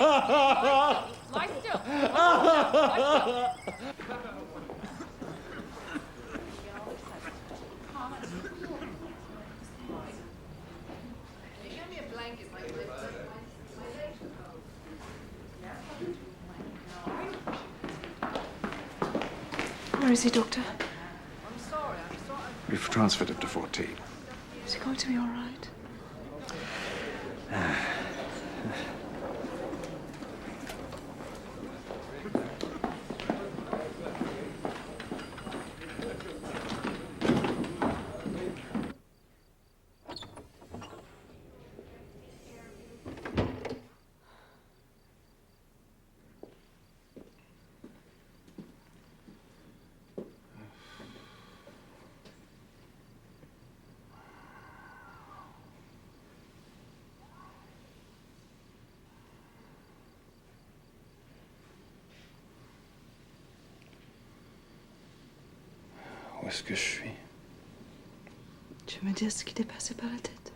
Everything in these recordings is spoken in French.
Lie still. Lie still. Where is he, Doctor? We've transferred him to 14. Is he going to be all right? Où est-ce que je suis? Tu veux me dire ce qui t'est passé par la tête?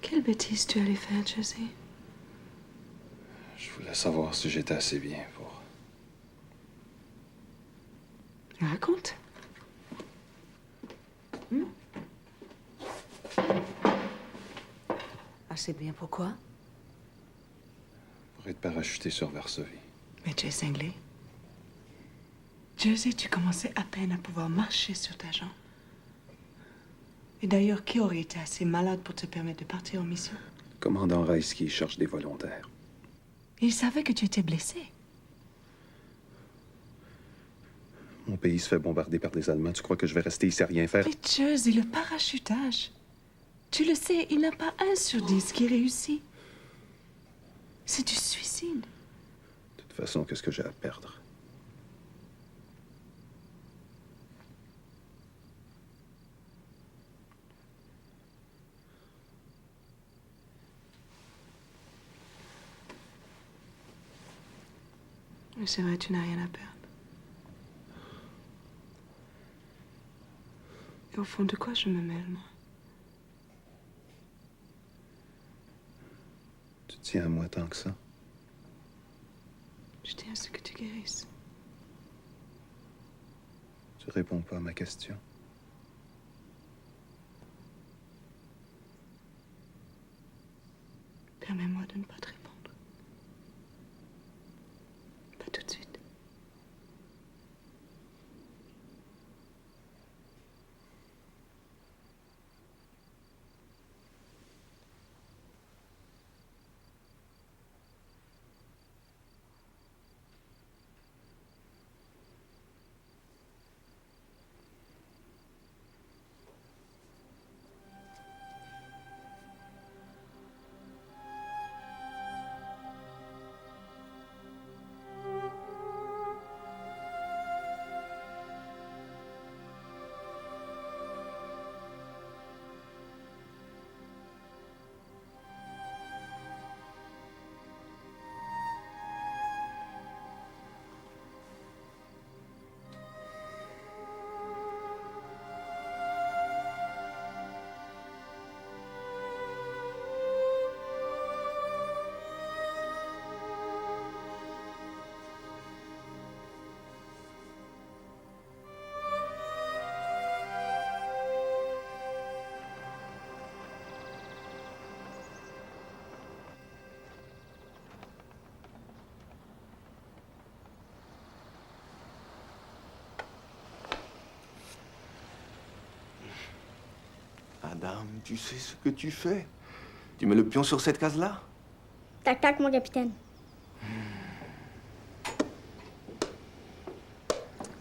Quelle bêtise tu allais faire, Jesse? Je voulais savoir si j'étais assez bien pour... Raconte. Assez bien, pourquoi? pour être parachuté sur Varsovie. Mais tu es cinglé. Jersey, tu commençais à peine à pouvoir marcher sur ta jambe. Et d'ailleurs, qui aurait été assez malade pour te permettre de partir en mission? Le commandant Reisky cherche des volontaires. Il savait que tu étais blessé. Mon pays se fait bombarder par des Allemands. Tu crois que je vais rester ici à rien faire? Mais Jersey, le parachutage. Tu le sais, il n'y en a pas 1 sur 10 qui réussit. C'est du suicide. De toute façon, qu'est-ce que j'ai à perdre? Mais c'est vrai, tu n'as rien à perdre. Et au fond de quoi je me mêle, moi? Tu tiens à moi tant que ça? Je tiens à ce que tu guérisses. Tu réponds pas à ma question. Permets-moi de ne pas te répondre. Pas tout de suite. Adam, tu sais ce que tu fais? Tu mets le pion sur cette case-là? Tac, tac, mon capitaine.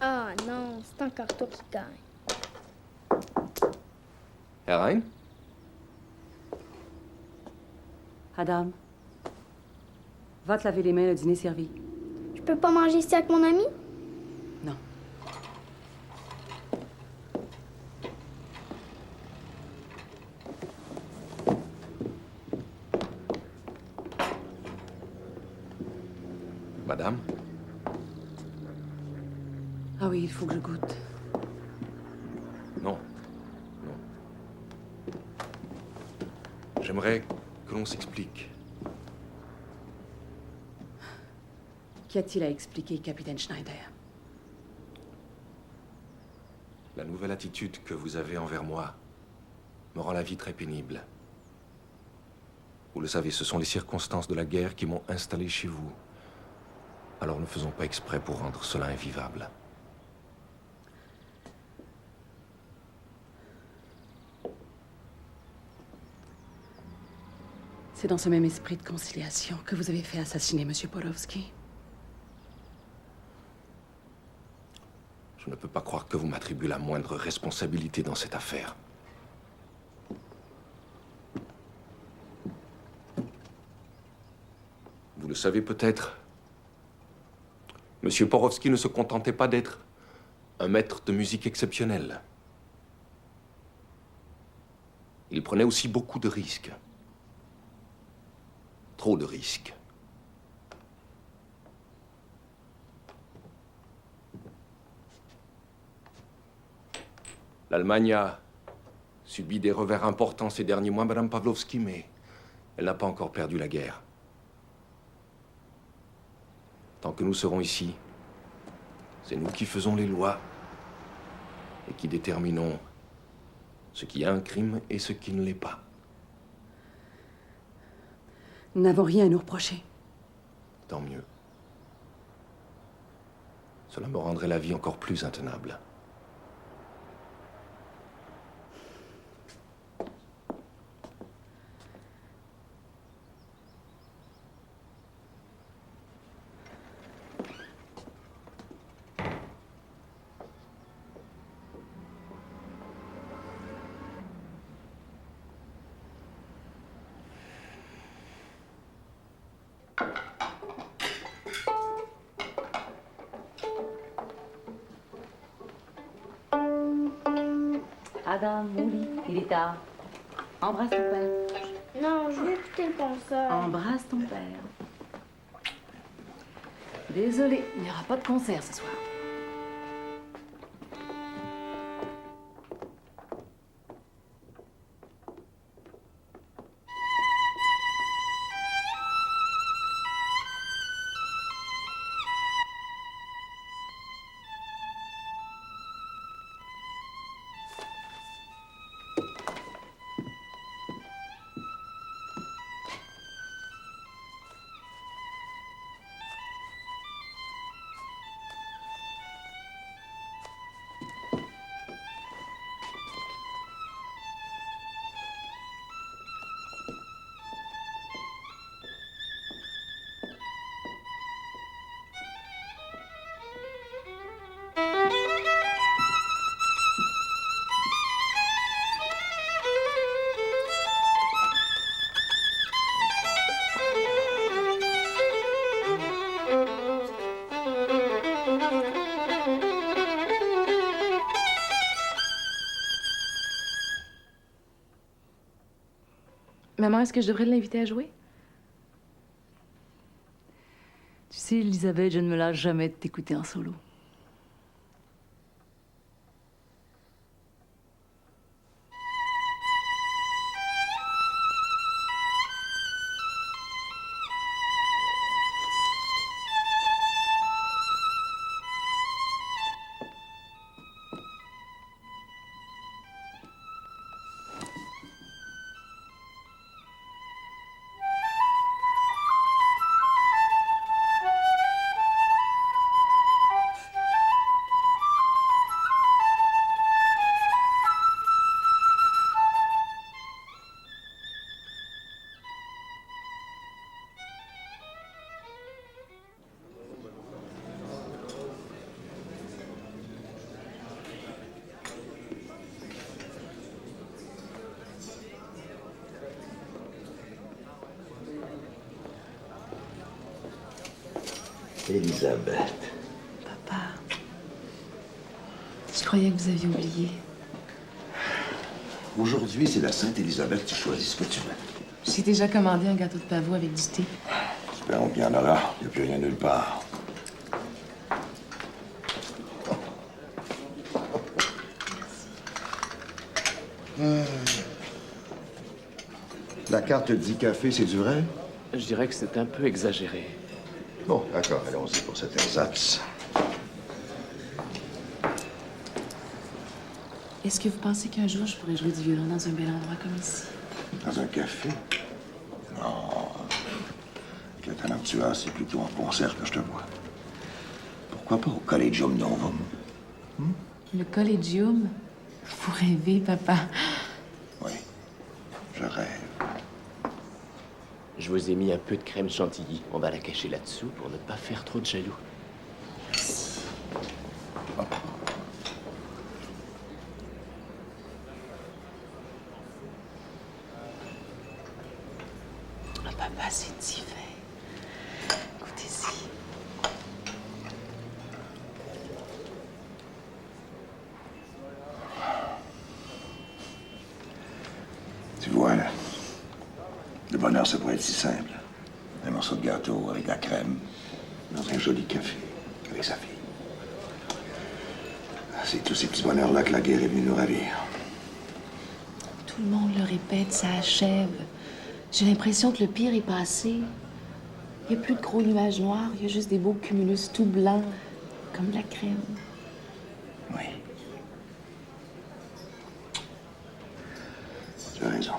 Ah non, c'est encore toi qui gagne. Herein? Adam, va te laver les mains, le dîner est servi. Je peux pas manger ici avec mon ami? Non. Madame? Ah oui, il faut que je goûte. Non. Non. J'aimerais que l'on s'explique. Qu'y a-t-il à expliquer, capitaine Schneider? La nouvelle attitude que vous avez envers moi me rend la vie très pénible. Vous le savez, ce sont les circonstances de la guerre qui m'ont installé chez vous. Alors ne faisons pas exprès pour rendre cela invivable. C'est dans ce même esprit de conciliation que vous avez fait assassiner M. Borowski. Je ne peux pas croire que vous m'attribuez la moindre responsabilité dans cette affaire. Vous le savez peut-être, M. Borowski ne se contentait pas d'être un maître de musique exceptionnel. Il prenait aussi beaucoup de risques. Trop de risques. L'Allemagne a subi des revers importants ces derniers mois, Madame Pawlowski, mais elle n'a pas encore perdu la guerre. Tant que nous serons ici, c'est nous qui faisons les lois et qui déterminons ce qui est un crime et ce qui ne l'est pas. Nous n'avons rien à nous reprocher. Tant mieux. Cela me rendrait la vie encore plus intenable. Adam, mon lit, il est tard. Embrasse ton père. Non, je vais écouter le concert. Embrasse ton père. Désolée, il n'y aura pas de concert ce soir. Maman, est-ce que je devrais l'inviter à jouer? Tu sais, Elisabeth, je ne me lâche jamais de t'écouter en solo. Elisabeth. Papa, je croyais que vous aviez oublié. Aujourd'hui, c'est la Sainte Élisabeth, tu choisis ce que tu veux. J'ai déjà commandé un gâteau de pavot avec du thé. Espérons qu'il y en aura. Il n'y a plus rien nulle part. Ta carte dit café, c'est du vrai? Je dirais que c'est un peu exagéré. Bon, d'accord, allons-y pour cet ersatz. Est-ce que vous pensez qu'un jour, je pourrais jouer du violon dans un bel endroit comme ici? Dans un café? Non. Avec le talent que tu as, c'est plutôt en concert que je te vois. Pourquoi pas au Collegium Novum? Le Collegium? Vous rêvez, papa. Oui, je rêve. Je vous ai mis un peu de crème chantilly. On va la cacher là-dessous pour ne pas faire trop de jaloux. Ah, papa, c'est divin. Écoutez-y. Tu vois, là, le bonheur, ça pourrait être si simple. Un morceau de gâteau avec de la crème, dans un joli café, avec sa fille. C'est tous ces petits bonheurs-là que la guerre est venue nous ravir. Tout le monde le répète, ça achève. J'ai l'impression que le pire est passé. Il n'y a plus de gros nuages noirs, il y a juste des beaux cumulus tout blancs, comme de la crème. Oui. Tu as raison.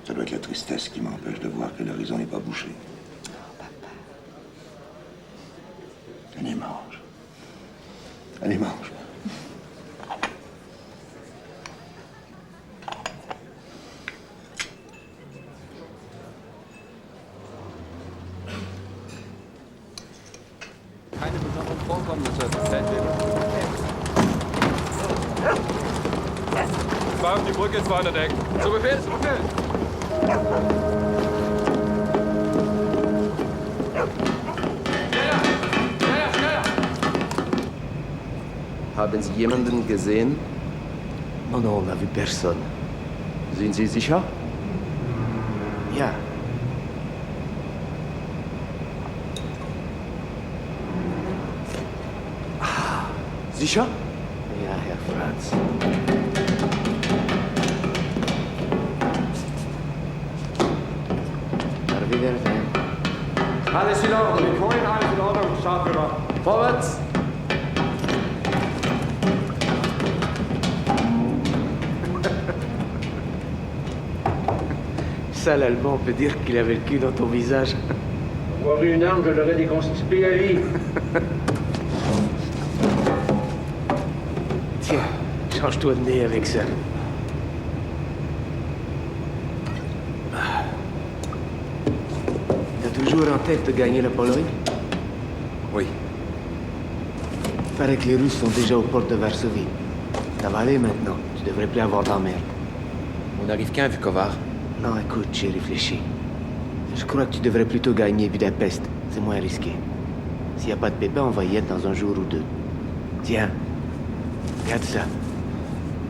Ça doit être la tristesse qui m'empêche de voir que l'horizon n'est pas bouché. Oh, papa. Allez, mange. Allez, mange. Keine besonderen Vorkommnisse, Lieutenant. Zwei auf die Brücke ins Weiterdeck. Zu Befehl, zu Befehl. Schneller! Haben Sie jemanden gesehen? Oh non, on n'a vu personne. Sind Sie sicher? Ja. Sicher? Ja, Herr Franz. Arrivederci. Alles in Ordnung. Ich hole alles in Ordnung, Startführer. Vorwärts! Ça, l'Allemand, on peut dire qu'il avait le cul dans ton visage. Avoir une arme, je l'aurais déconstipé à vie. Tiens, change-toi de nez avec ça. T'as toujours en tête de gagner la Pologne? Oui. Il paraît que les Russes sont déjà aux portes de Varsovie. Ça va aller maintenant. Tu devrais plus avoir d'emmerde. On n'arrive qu'à Vukovar. Non, écoute, j'ai réfléchi. Je crois que tu devrais plutôt gagner Budapest. C'est moins risqué. S'il n'y a pas de pépin, on va y être dans un jour ou deux. Tiens, regarde ça.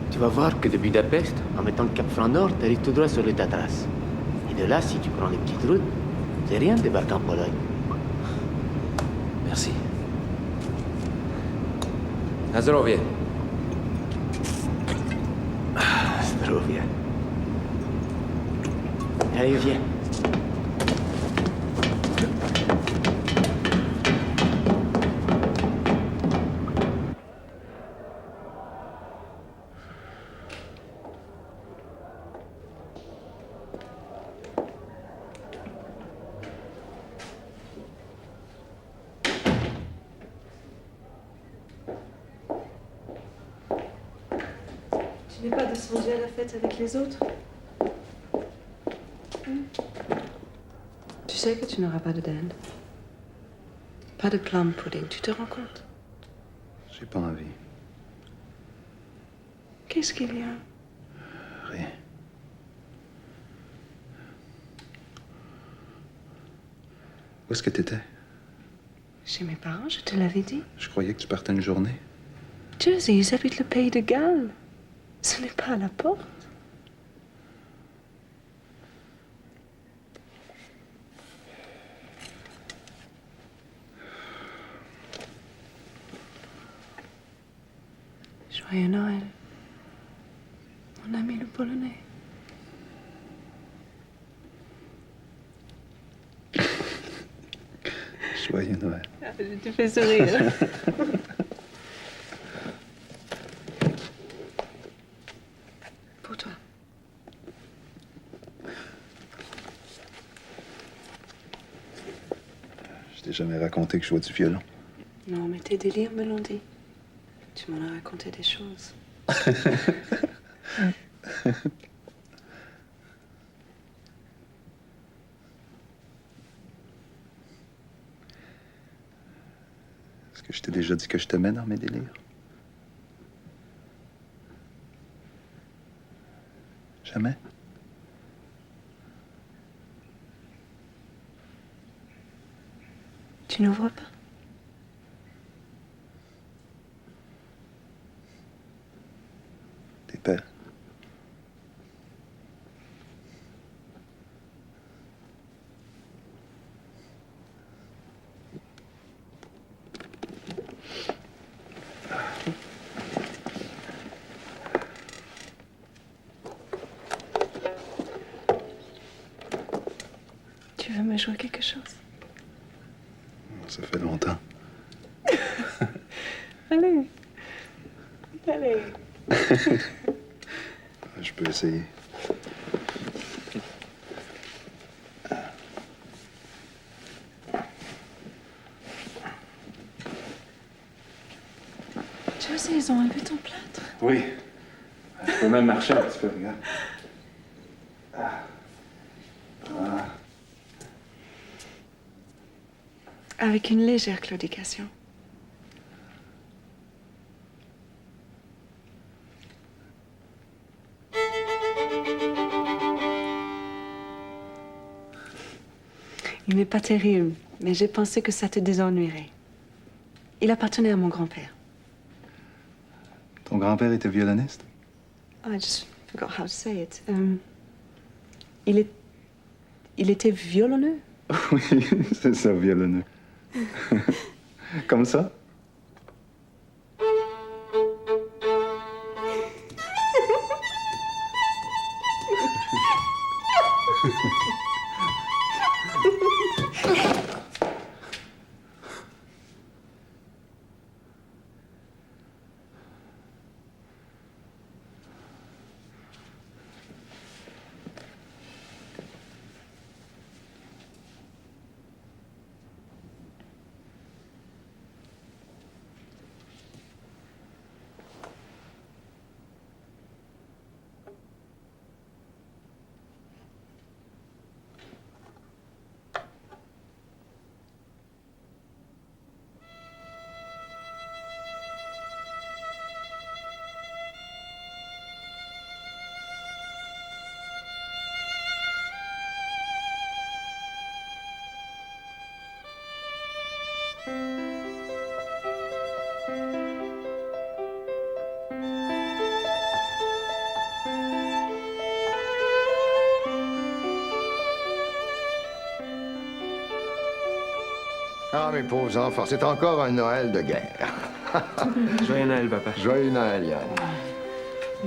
Tu vas voir que de Budapest, en mettant le cap franc nord, t'arrives tout droit sur le Tatras. Et de là, si tu prends les petites routes, c'est rien de débarquer en Pologne. Merci. Na zdrowie. Zdrowie. Allez, viens. Tu n'es pas descendu à la fête avec les autres? Tu sais que tu n'auras pas de dinde. Pas de plum pudding, tu te rends compte? J'ai pas envie. Qu'est-ce qu'il y a? Rien. Où est-ce que t'étais? Chez mes parents, je te l'avais dit. Je croyais que tu partais une journée. Jersey, ils habitent le pays de Galles. Ce n'est pas à la porte. Joyeux Noël, mon ami le Polonais. Joyeux Noël. Je te fais sourire. Pour toi. Je t'ai jamais raconté que je jouais du violon. Non, mais tes délires me l'ont dit. Tu m'en as raconté des choses. Est-ce que je t'ai déjà dit que je t'aimais dans mes délires? Jamais? Tu n'ouvres pas? T'es père. Tu veux me jouer quelque chose? Ça fait longtemps. Allez. Allez. Je peux essayer. Tu sais, ils ont enlevé ton plâtre. Oui. Je peux même marcher un petit peu, regarde. Avec une légère claudication. Il n'est pas terrible, mais j'ai pensé que ça te désennuierait. Il appartenait à mon grand-père. Ton grand-père était violoniste? Oh, I just forgot how to say it. Il était violonneux. Oui, c'est ça, violonneux. Comme ça? Ah, mes pauvres enfants, c'est encore un Noël de guerre. Joyeux Noël, papa. Joyeux Noël, Yann.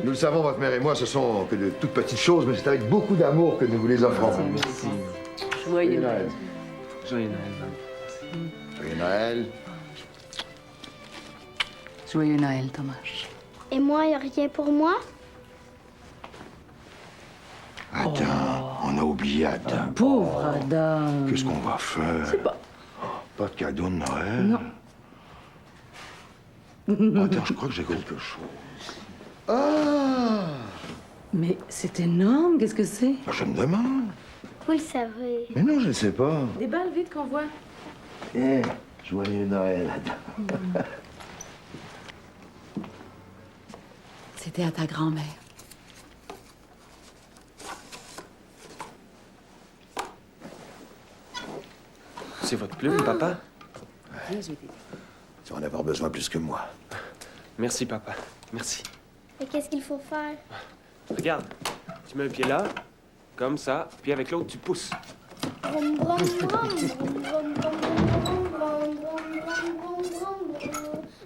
Nous le savons, votre mère et moi, ce sont que de toutes petites choses, mais c'est avec beaucoup d'amour que nous vous les offrons. Merci. Joyeux Noël. Joyeux Noël, maman. Joyeux Noël. Joyeux Noël, Thomas. Et moi, y a rien pour moi? Attends, on a oublié Adam. Pauvre Adam. Qu'est-ce qu'on va faire? C'est pas... Pas de cadeau de Noël? Non. Attends, je crois que j'ai quelque chose. Ah! Mais c'est énorme, qu'est-ce que c'est? Je me demande. Vous le savez. Mais non, je ne sais pas. Des balles vite qu'on voit. Eh, joyeux Noël, Adam. C'était à ta grand-mère. C'est votre plume, papa? Viens, je vais t'aider. Tu vas en avoir besoin plus que moi. Merci, papa. Merci. Et qu'est-ce qu'il faut faire? Regarde, tu mets un pied là, comme ça, puis avec l'autre, tu pousses. Brum, brum, brum, brum, brum, brum,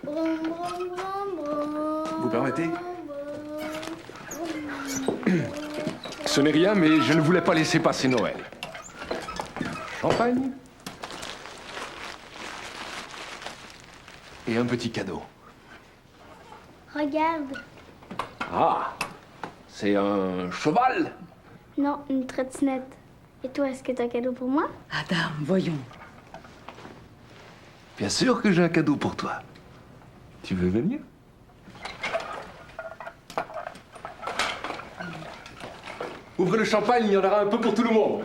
brum, brum, brum. Vous permettez? Ce n'est rien, mais je ne voulais pas laisser passer Noël. Champagne? Et un petit cadeau. Regarde. Ah, c'est un cheval. Non, une trottinette. Et toi, est-ce que t'as un cadeau pour moi? Adam, voyons. Bien sûr que j'ai un cadeau pour toi. Tu veux venir? Ouvrez le champagne, il y en aura un peu pour tout le monde.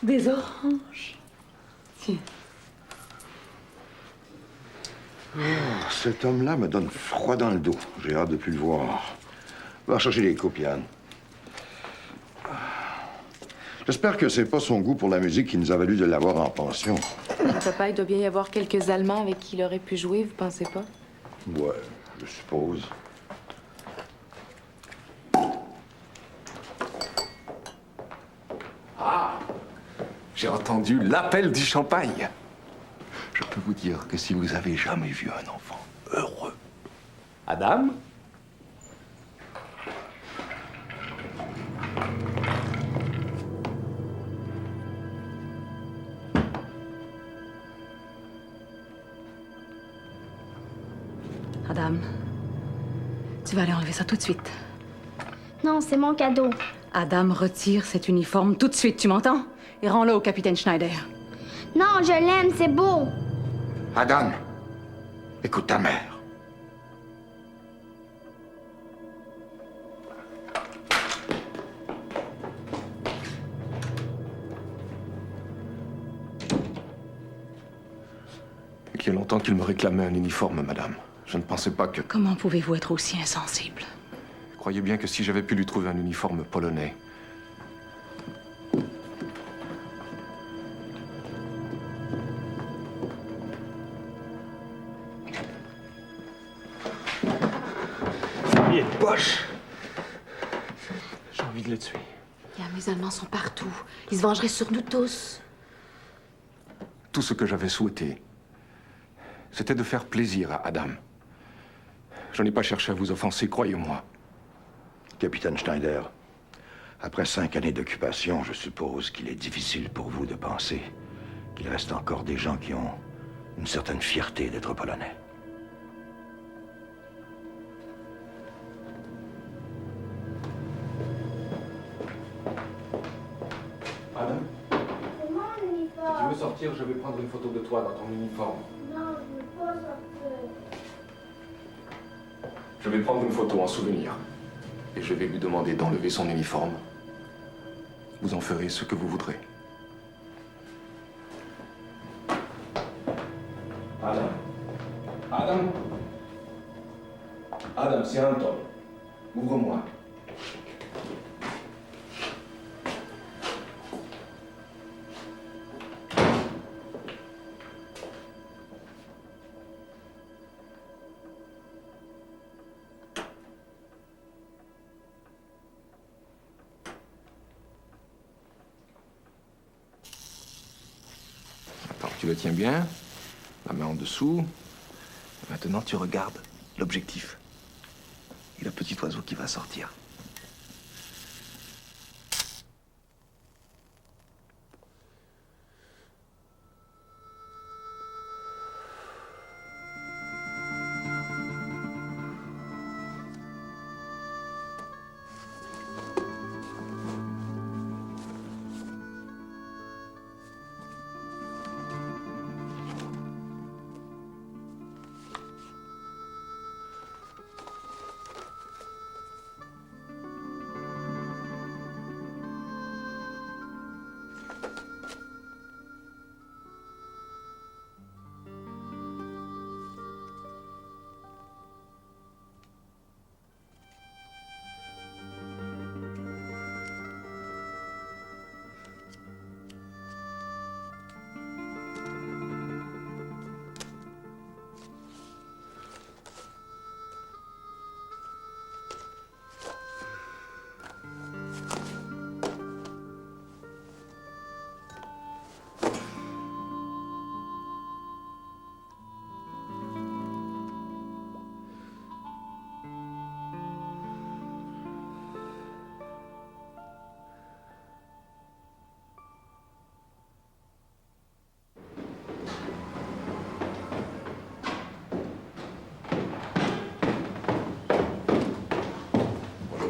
Des oranges. Tiens. Oh, cet homme-là me donne froid dans le dos. J'ai hâte de plus le voir. Va chercher les coupes, Yann. J'espère que c'est pas son goût pour la musique qui nous a valu de l'avoir en pension. Papa, il doit bien y avoir quelques Allemands avec qui il aurait pu jouer, vous pensez pas? Ouais, je suppose. Ah, j'ai entendu l'appel du champagne. Je peux vous dire que si vous avez jamais vu un enfant heureux... Adam? Adam, tu vas aller enlever ça tout de suite. Non, c'est mon cadeau. Adam, retire cet uniforme tout de suite, tu m'entends? Et rends-le au capitaine Schneider. Non, je l'aime, c'est beau. Adam, écoute ta mère. Il y a longtemps qu'il me réclamait un uniforme, madame. Je ne pensais pas que... Comment pouvez-vous être aussi insensible? Croyez bien que si j'avais pu lui trouver un uniforme polonais... Il est poche. J'ai envie de le tuer. Les Allemands sont partout. Ils se vengeraient sur nous tous. Tout ce que j'avais souhaité, c'était de faire plaisir à Adam. Je n'ai pas cherché à vous offenser, croyez-moi. Capitaine Schneider, après 5 années d'occupation, je suppose qu'il est difficile pour vous de penser qu'il reste encore des gens qui ont une certaine fierté d'être polonais. Adam, C'est mon uniforme. si tu veux sortir, je vais prendre une photo de toi dans ton uniforme. Non, je veux pas sortir. Je vais prendre une photo en souvenir. Et je vais lui demander d'enlever son uniforme. Vous en ferez ce que vous voudrez. Adam. Adam. Adam, c'est Anton. Ouvre-moi. Tu le tiens bien, la main en dessous. Maintenant, tu regardes l'objectif. Et le petit oiseau qui va sortir.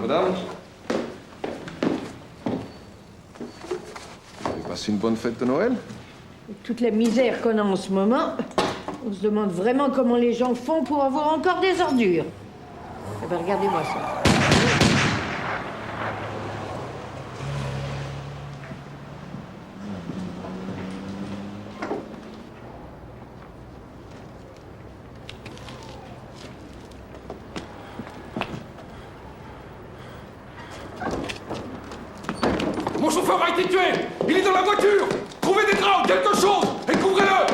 Madame. Vous avez passé une bonne fête de Noël? Avec toute la misère qu'on a en ce moment, on se demande vraiment comment les gens font pour avoir encore des ordures. Eh ben, regardez-moi ça. Mon chauffeur a été tué! Il est dans la voiture! Trouvez des draps ou quelque chose et couvrez-le!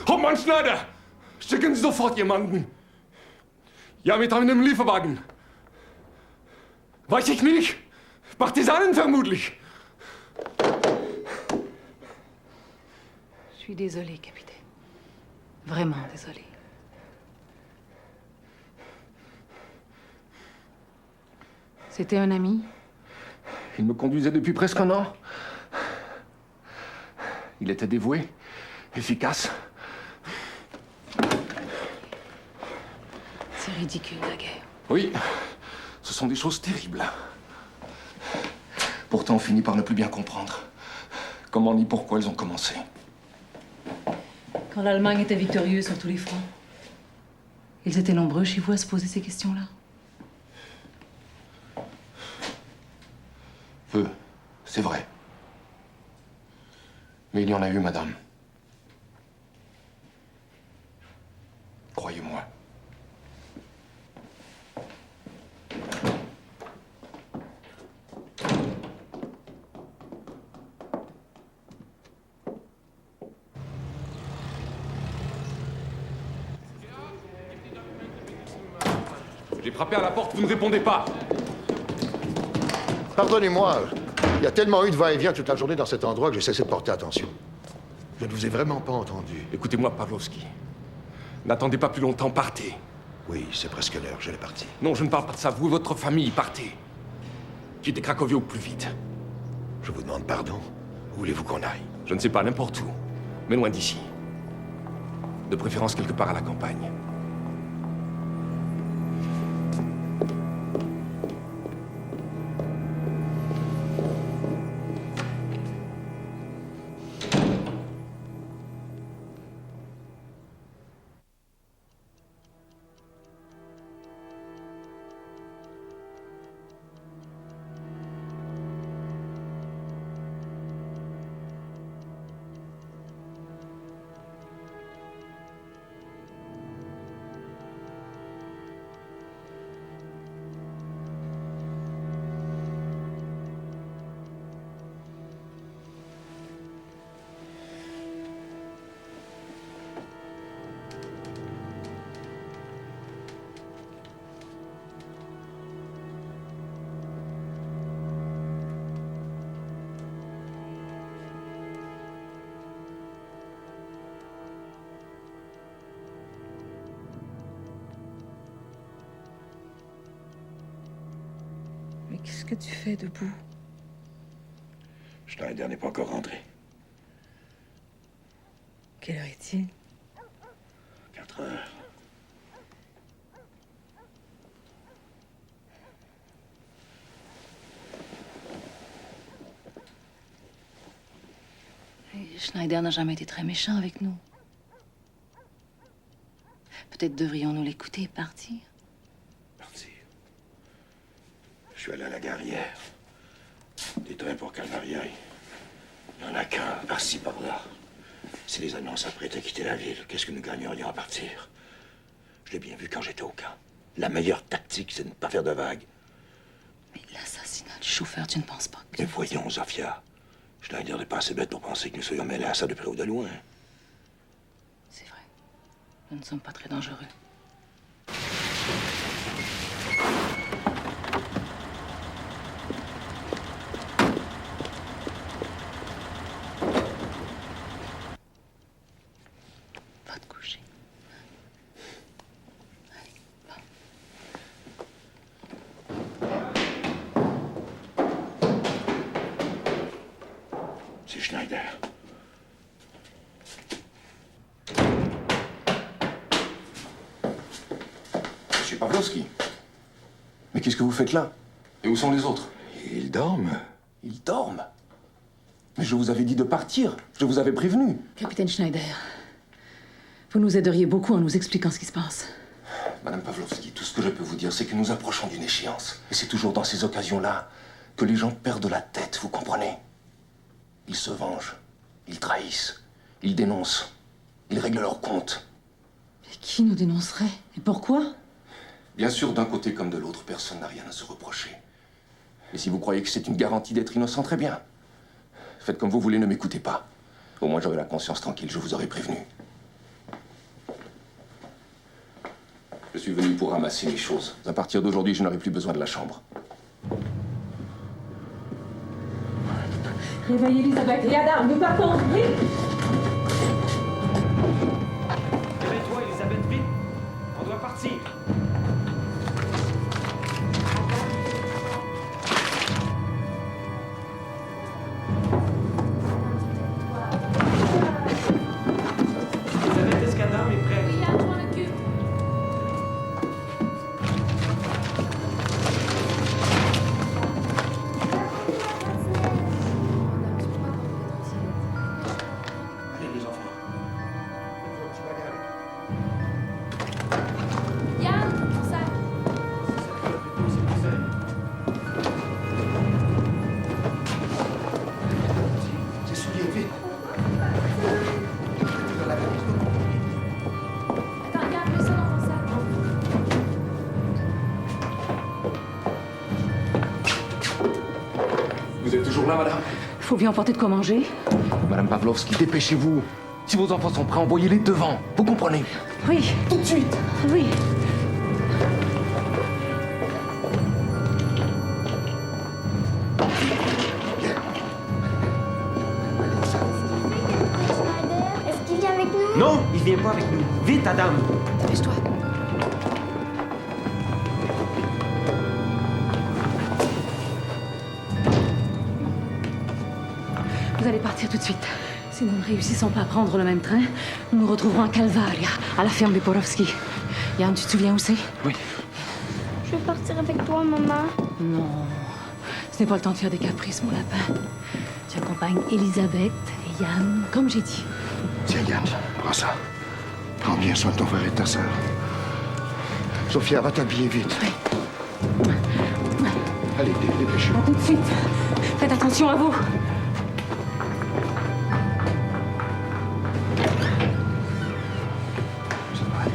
Oh Mann, Schneider! Schicken Sie sofort jemanden! Ja, mit einem Lieferwagen. Weiß ich nicht. Partisanen vermutlich. Je suis désolée, capitaine. Vraiment désolée. C'était un ami? Il me conduisait depuis presque un an. Il était dévoué, efficace. C'est ridicule, la guerre. Oui, ce sont des choses terribles. Pourtant, on finit par ne plus bien comprendre comment ni pourquoi elles ont commencé. Quand l'Allemagne était victorieuse sur tous les fronts, ils étaient nombreux chez vous à se poser ces questions-là? Peu, c'est vrai. Mais il y en a eu, madame. Croyez-moi. J'ai frappé à la porte, vous ne répondez pas. Pardonnez-moi, il y a tellement eu de va-et-vient toute la journée dans cet endroit que j'ai cessé de porter attention. Je ne vous ai vraiment pas entendu. Écoutez-moi, Pavlovski. N'attendez pas plus longtemps, partez. Oui, c'est presque l'heure, je l'ai parti. Non, je ne parle pas de ça. Vous et votre famille, partez. Quittez Cracovie au plus vite. Je vous demande pardon. Où voulez-vous qu'on aille? Je ne sais pas, n'importe où. Mais loin d'ici. De préférence quelque part à la campagne. Mais qu'est-ce que tu fais debout? Schneider n'est pas encore rentré. Quelle heure est-il? 4 heures. Et Schneider n'a jamais été très méchant avec nous. Peut-être devrions-nous l'écouter et partir. Partir. Je suis allé à la gare hier. Des trains pour Calvaria. Il n'y en a qu'un, par-ci, par-là. Si les Allemands s'apprêtaient à quitter la ville, qu'est-ce que nous gagnerions à partir? Je l'ai bien vu quand j'étais au camp. La meilleure tactique, c'est de ne pas faire de vagues. Mais l'assassinat du chauffeur, tu ne penses pas que... Mais voyons, Zofia. Schneider n'est pas assez bête pour penser que nous soyons mêlés à ça de près ou de loin. C'est vrai. Nous ne sommes pas très dangereux. Va te coucher. Allez, va. que vous faites là? Et où sont les autres? Ils dorment. Ils dorment? Mais je vous avais dit de partir. Je vous avais prévenu. Capitaine Schneider, vous nous aideriez beaucoup en nous expliquant ce qui se passe. Madame Pavlovsky, tout ce que je peux vous dire, c'est que nous approchons d'une échéance. Et c'est toujours dans ces occasions-là que les gens perdent la tête, vous comprenez? Ils se vengent, ils trahissent, ils dénoncent, ils règlent leurs comptes. Et qui nous dénoncerait? Et pourquoi? Bien sûr, d'un côté comme de l'autre, personne n'a rien à se reprocher. Et si vous croyez que c'est une garantie d'être innocent, très bien. Faites comme vous voulez, ne m'écoutez pas. Au moins j'aurai la conscience tranquille, je vous aurais prévenu. Je suis venu pour ramasser mes choses. À partir d'aujourd'hui, je n'aurai plus besoin de la chambre. Réveillez Elisabeth et Adam, nous partons, vite! Réveille-toi, Elisabeth, vite! On doit partir! Elisabeth, est-ce qu'Adam est prêt? Oui, Yann, je m'en occupe. Allez, les enfants. Yann, mon sac. C'est souliers, vite. Attends, Yann, mets ça dans ton sac. Vous êtes toujours là, madame? Faut bien emporter de quoi manger. Madame Pavlovsky, dépêchez-vous. Si vos enfants sont prêts, envoyez-les devant. Vous comprenez? Oui. Tout de suite. Oui. Est-ce qu'il vient avec nous? Non, il vient pas avec nous. Vite, Adam! Dépêche-toi. Vous allez partir tout de suite. Si nous ne réussissons pas à prendre le même train, nous nous retrouverons à Calvaria, à la ferme des Porovski. Yann, tu te souviens où c'est? Oui. Je veux partir avec toi, maman. Non. Ce n'est pas le temps de faire des caprices, mon lapin. Tu accompagnes Elisabeth et Yann, comme j'ai dit. Tiens, Yann, prends ça. Prends bien soin de ton frère et de ta sœur. Sophia, va t'habiller vite. Allez, dépêche-vous. À tout de suite. Faites attention à vous. Ça va aller.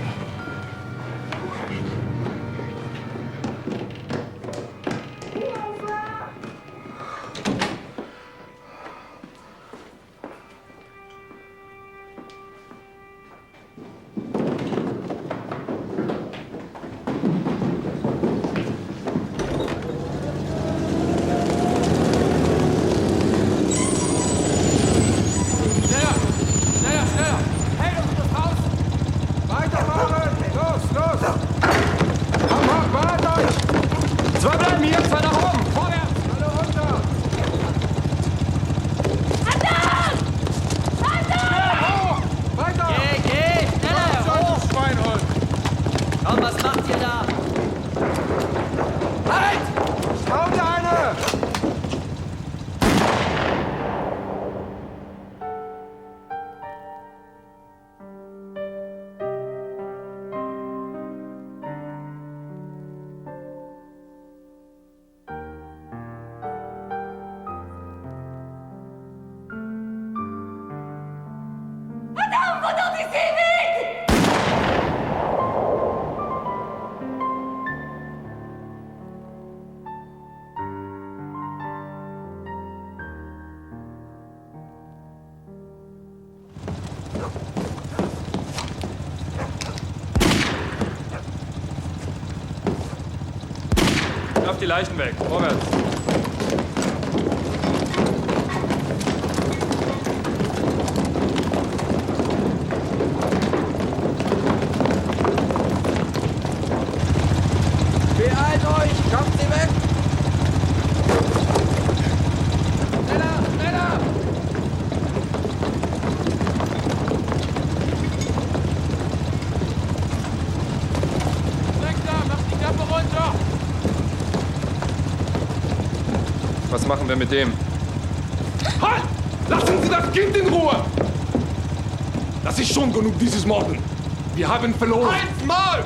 Schafft die Leichen weg. Vorwärts. Beeilt euch! Kommt sie weg! Schneller! Schneller! Weg da! Macht die Klappe runter! Was machen wir mit dem? Halt! Lassen Sie das Kind in Ruhe! Das ist schon genug dieses Morden. Wir haben verloren. Einmal!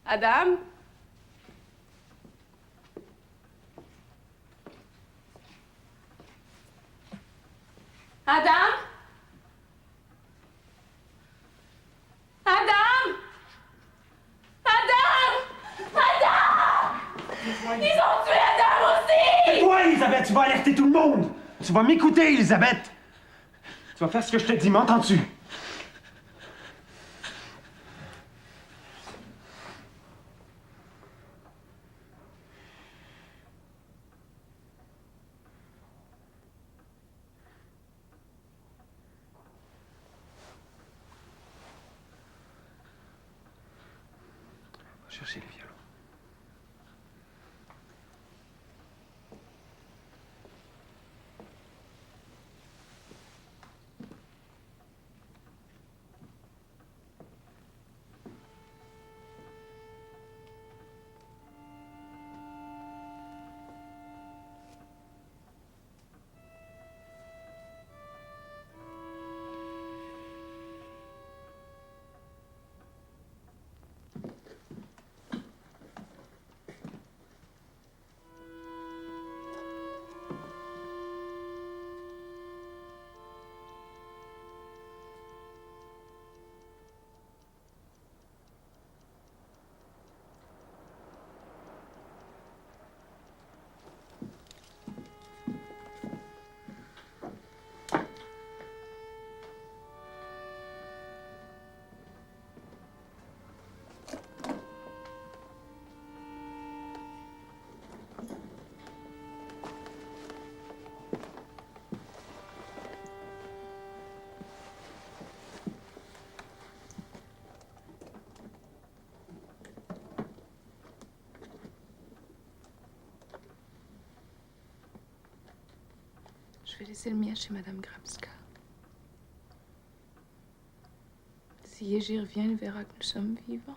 Adam? Adam? Adam? Adam? Adam? Ils ont tué Adam aussi! Tais-toi, Elisabeth, tu vas alerter tout le monde! Tu vas m'écouter, Elisabeth! Tu vas faire ce que je te dis, m'entends-tu? Chercher le violon. Je vais laisser le mien chez Madame Grabska. Si Yegir revient, il verra que nous sommes vivants.